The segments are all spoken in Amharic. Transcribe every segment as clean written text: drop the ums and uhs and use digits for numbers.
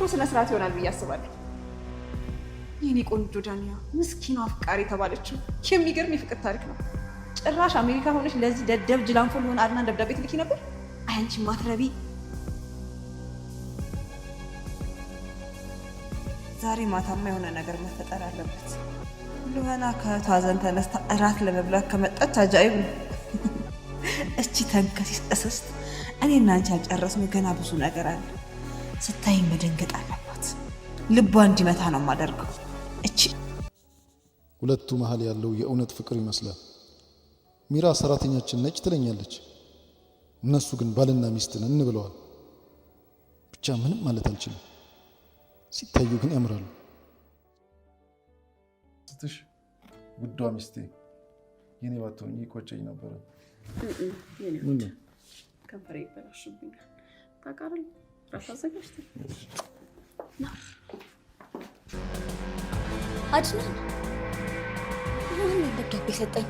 ጥሩ ስነ ስርዓት ይሆናል ብዬ አስባለሁ። የኔ ቆንጆ ዳንያ ምስኪኗ አፍቃሪ የተባለችው የሚገርም የፍቅር ታሪክ ነው። ጭራሽ አሜሪካ ሆነሽ ለዚህ ደደብ ጅላንፎል ሆነ አድናን ደብዳቤ ትልኪ ነበር። አንቺ ማትረቢ። ዛሬ ማታማ የሆነ ነገር መፈጠር አለበት። ለሆነ ከታዘን ተነስታ እራት ለመብላት ከመጣች አጃይብ ነው። እቺ ተንከሲስ እስስት እኔና አንቺ አልጨረስነው ገና ብዙ ነገር አለ። ስታይ መደንገጥ አለባት። ልቧ እንዲመታ ነው የማደርገው። እቺ ሁለቱ መሃል ያለው የእውነት ፍቅር ይመስላል። ሚራ ሰራተኛችን ነች ትለኛለች፣ እነሱ ግን ባልና ሚስት ነን ብለዋል። ብቻ ምንም ማለት አልችልም። ሲታዩ ግን ያምራሉ። ስትሽ ውዷ ሚስቴ የኔ ባትሆኚ ቆጨኝ ነበረ። ምን ከንፈሬ ይበላሽብኛል። ታውቃለህ ራስ አዘጋጅተህ ና አድናን ምን ደብዳቤ ሰጠኝ?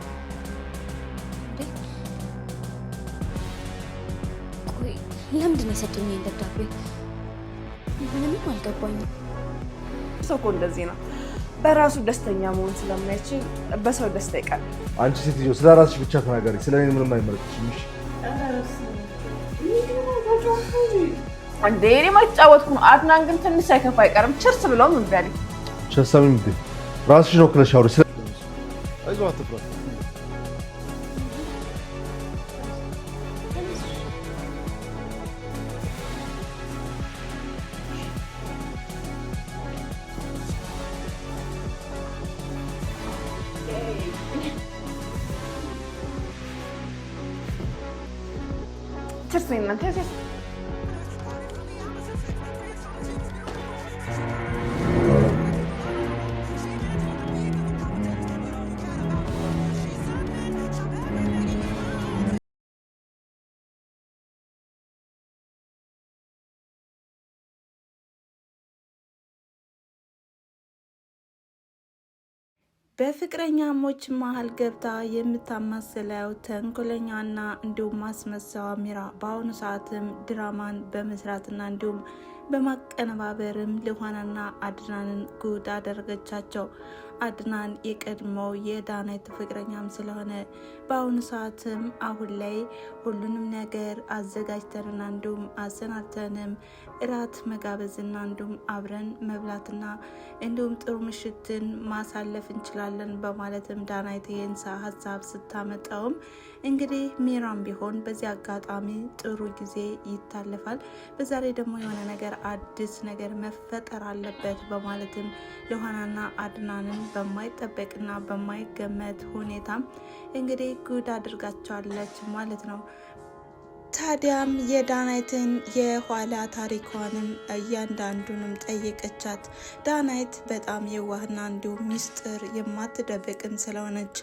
ቆይ ለምንድን ነው የሰጡኝ ደብዳቤ? ምንም አልገባኝም። ሰው እኮ እንደዚህ ነው። በራሱ ደስተኛ መሆን ስለማይችል በሰው ደስታ ይቀር። አንቺ ሴትዮ ስለ ራስሽ ብቻ ተናገሪ፣ ስለ እኔ ምንም አይመለከትሽም። አንዴ እኔ ማጫወትኩ ነው። አድናን ግን ትንሽ ሳይከፋ አይቀርም። ቸርስ ብለው ምን ቢያለኝ ቸርሳም እንዴ ራስሽ ነው ክለሽ አውሪ። አይዞህ አትፍራ። ቸርስ ነው እናንተ ያዘ በፍቅረኛሞች መሀል ገብታ የምታማስለው ተንኮለኛና እንዲሁም ማስመሰዋ ሚራ በአሁኑ ሰዓትም ድራማን በመስራትና እንዲሁም በማቀነባበርም ልኋናና አድናንን ጉድ አደረገቻቸው። አድናን የቀድሞው የዳናይት ፍቅረኛም ስለሆነ በአሁኑ ሰዓትም አሁን ላይ ሁሉንም ነገር አዘጋጅተንና እንዲሁም አሰናድተንም እራት መጋበዝና እንዲሁም አብረን መብላትና እንዲሁም ጥሩ ምሽትን ማሳለፍ እንችላለን በማለትም ዳናይት ይህን ሀሳብ ስታመጣውም እንግዲህ ሚራም ቢሆን በዚህ አጋጣሚ ጥሩ ጊዜ ይታለፋል፣ በዛሬ ደግሞ የሆነ ነገር አዲስ ነገር መፈጠር አለበት በማለትም ልኋናና አድናንን በማይጠበቅና በማይገመት ሁኔታም እንግዲህ ጉድ አድርጋቸዋለች ማለት ነው። ታዲያም የዳናይትን የኋላ ታሪኳንም እያንዳንዱንም ጠየቀቻት። ዳናይት በጣም የዋህና እንዲሁም ሚስጥር የማትደብቅም ስለሆነች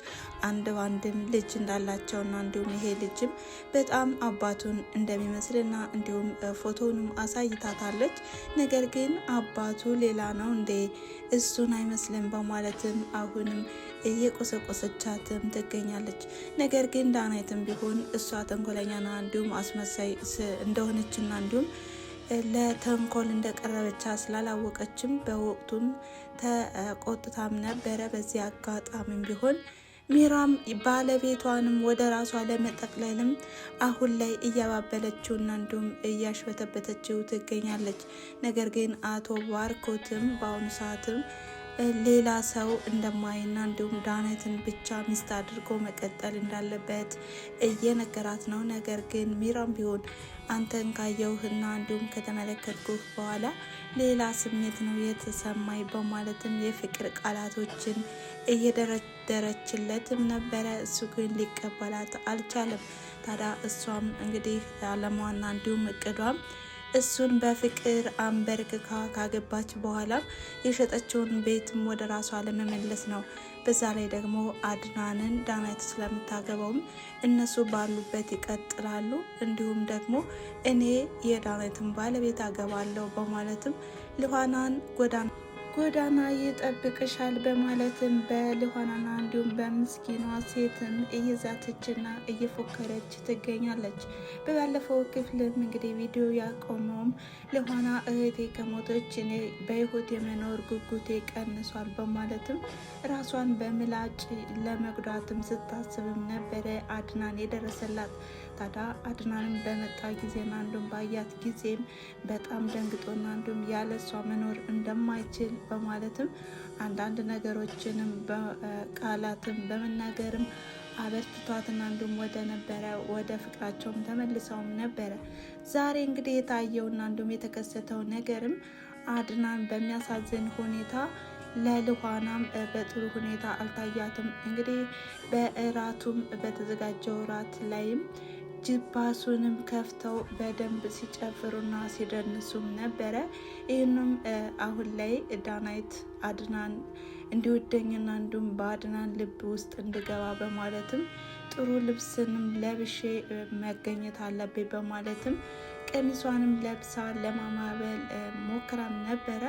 አንድ ባንድም ልጅ እንዳላቸውና እንዲሁም ይሄ ልጅም በጣም አባቱን እንደሚመስልና እንዲሁም ፎቶንም አሳይታታለች። ነገር ግን አባቱ ሌላ ነው እንዴ እሱን አይመስልም በማለትም አሁንም እየቆሰቆሰቻትም ትገኛለች። ነገር ግን ዳናይትም ቢሆን እሷ ተንኮለኛና እንዲሁም አስመሳይ እንደሆነችና እንዲሁም ለተንኮል እንደቀረበቻ ስላላወቀችም በወቅቱም ተቆጥታም ነበረ። በዚህ አጋጣሚም ቢሆን ሚራም ባለቤቷንም ወደ ራሷ ለመጠቅለልም አሁን ላይ እያባበለችውና እንዲሁም እያሽበተበተችው ትገኛለች። ነገር ግን አቶ ባርኮትም በአሁኑ ሰዓትም ሌላ ሰው እንደማይና እንዲሁም ዳናይትን ብቻ ሚስት አድርጎ መቀጠል እንዳለበት እየነገራት ነው። ነገር ግን ሚራም ቢሆን አንተን ካየውህና እንዲሁም ከተመለከትኩህ በኋላ ሌላ ስሜት ነው የተሰማኝ በማለትም የፍቅር ቃላቶችን እየደረደረችለትም ነበረ። እሱ ግን ሊቀበላት አልቻለም። ታዲያ እሷም እንግዲህ አለሟና እንዲሁም እቅዷም እሱን በፍቅር አንበርክካ ካገባች በኋላ የሸጠችውን ቤትም ወደ ራሷ ለመመለስ ነው። በዛ ላይ ደግሞ አድናንን ዳናይት ስለምታገባውም እነሱ ባሉበት ይቀጥላሉ። እንዲሁም ደግሞ እኔ የዳናይትን ባለቤት አገባለሁ በማለትም ልኋናን ጎዳና ይጠብቅሻል በማለትም በልኋናና እንዲሁም በምስኪኗ ሴትም እየዛተችና እየፎከረች ትገኛለች። በባለፈው ክፍልም እንግዲህ ቪዲዮ ያቆመውም ልኋና እህቴ ከሞተች እኔ በህይወት የመኖር ጉጉቴ ቀንሷል በማለትም ራሷን በምላጭ ለመጉዳትም ስታስብም ነበረ አድናን የደረሰላት። ታዲያ አድናንም በመጣ ጊዜና እንዲሁም ባያት ጊዜም በጣም ደንግጦና እንዲሁም ያለሷ መኖር እንደማይችል በማለትም አንዳንድ ነገሮችንም በቃላትም በመናገርም አበርትቷትና እንዲሁም ወደ ነበረ ወደ ፍቅራቸውም ተመልሰውም ነበረ። ዛሬ እንግዲህ የታየውና እንዲሁም የተከሰተው ነገርም አድናን በሚያሳዝን ሁኔታ ለልኋናም በጥሩ ሁኔታ አልታያትም። እንግዲህ በእራቱም በተዘጋጀው እራት ላይም ጅባሱንም ከፍተው በደንብ ሲጨፍሩና ሲደንሱም ነበረ። ይህንም አሁን ላይ ዳናይት አድናን እንዲወደኝና እንዲሁም በአድናን ልብ ውስጥ እንድገባ በማለትም ጥሩ ልብስንም ለብሼ መገኘት አለብኝ በማለትም ቀሚሷንም ለብሳ ለማማበል ሞክራም ነበረ።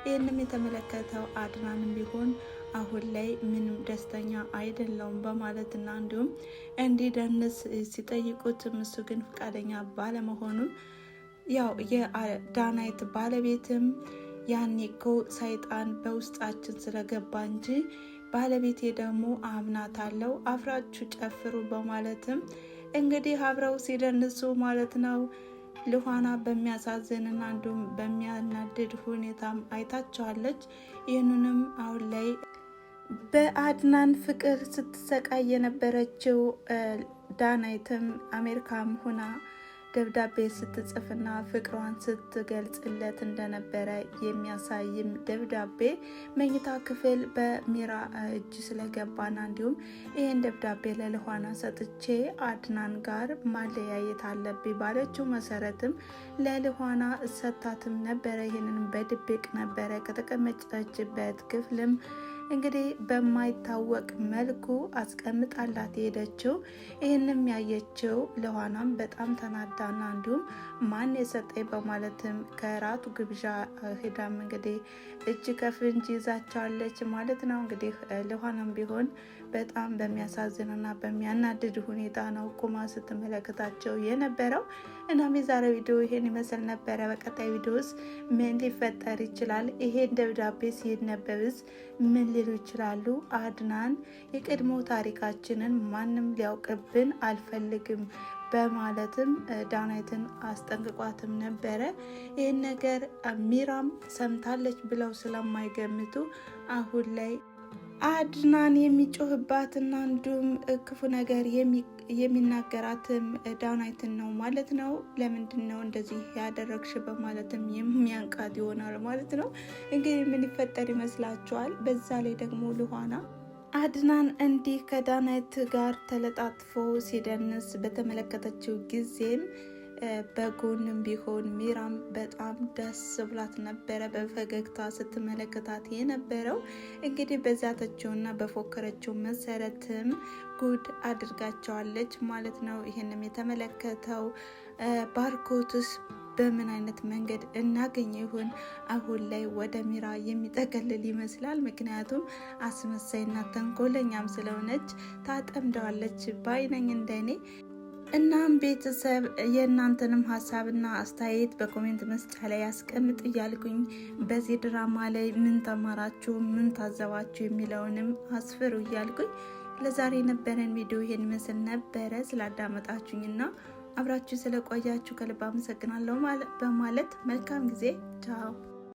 ይህንም የተመለከተው አድናንም ቢሆን አሁን ላይ ምንም ደስተኛ አይደለውም በማለትና እንዲሁም እንዲደንስ ሲጠይቁትም እሱ ግን ፈቃደኛ ባለመሆኑም ያው የዳናይት ባለቤትም ያኔ እኮ ሰይጣን በውስጣችን ስለገባ እንጂ ባለቤቴ ደግሞ አምናታለሁ፣ አብራችሁ ጨፍሩ በማለትም እንግዲህ አብረው ሲደንሱ ማለት ነው። ልኋና በሚያሳዝንና እንዲሁም በሚያናድድ ሁኔታም አይታቸዋለች። ይህንንም አሁን ላይ በአድናን ፍቅር ስትሰቃይ የነበረችው ዳናይትም አሜሪካም ሆና ደብዳቤ ስትጽፍና ፍቅሯን ስትገልጽለት እንደነበረ የሚያሳይም ደብዳቤ መኝታ ክፍል በሚራ እጅ ስለገባና እንዲሁም ይህን ደብዳቤ ለልኋና ሰጥቼ አድናን ጋር ማለያየት አለብኝ ባለችው መሰረትም ለልኋና ሰታትም ነበረ። ይህንን በድብቅ ነበረ ከተቀመጠችበት ክፍልም እንግዲህ በማይታወቅ መልኩ አስቀምጣላት የሄደችው። ይህንም ያየችው ልኋናም በጣም ተናዳና እንዲሁም ማን የሰጠኝ በማለትም ከራቱ ግብዣ ሄዳም እንግዲህ እጅ ከፍንጅ ይዛቸዋለች ማለት ነው። እንግዲህ ልኋናም ቢሆን በጣም በሚያሳዝንና በሚያናድድ ሁኔታ ነው ቁማ ስትመለከታቸው የነበረው። እናም የዛሬ ቪዲዮ ይሄን ይመስል ነበረ። በቀጣይ ቪዲዮስ ምን ሊፈጠር ይችላል? ይሄን ደብዳቤ ሲነበብስ ምን ሊሉ ይችላሉ? አድናን የቀድሞ ታሪካችንን ማንም ሊያውቅብን አልፈልግም በማለትም ዳናይትን አስጠንቅቋትም ነበረ። ይህን ነገር ሚራም ሰምታለች ብለው ስለማይገምቱ አሁን ላይ አድናን የሚጮህባትና እንዲሁም ክፉ ነገር የሚናገራትም ዳናይትን ነው ማለት ነው። ለምንድን ነው እንደዚህ ያደረግሽ በማለትም የሚያንቃት ይሆናል ማለት ነው። እንግዲህ ምን ይፈጠር ይመስላችኋል? በዛ ላይ ደግሞ ልኋና አድናን እንዲህ ከዳናይት ጋር ተለጣጥፎ ሲደንስ በተመለከተችው ጊዜም በጎንም ቢሆን ሚራም በጣም ደስ ብላት ነበረ በፈገግታ ስትመለከታት የነበረው። እንግዲህ በዛተችውና በፎከረችው መሰረትም ጉድ አድርጋቸዋለች ማለት ነው። ይህንም የተመለከተው ባርኮትስ በምን አይነት መንገድ እናገኝ ይሆን? አሁን ላይ ወደ ሚራ የሚጠቀልል ይመስላል። ምክንያቱም አስመሳይና ተንኮለኛም ስለሆነች ታጠምደዋለች ባይነኝ እንደኔ። እናም ቤተሰብ የእናንተንም ሀሳብና አስተያየት በኮሜንት መስጫ ላይ ያስቀምጥ እያልኩኝ በዚህ ድራማ ላይ ምን ተማራችሁ፣ ምን ታዘባችሁ የሚለውንም አስፍሩ እያልኩኝ ለዛሬ የነበረን ቪዲዮ ይሄን ይመስል ነበረ። ስላዳመጣችሁኝና አብራችሁ ስለቆያችሁ ከልብ አመሰግናለሁ በማለት መልካም ጊዜ። ቻው።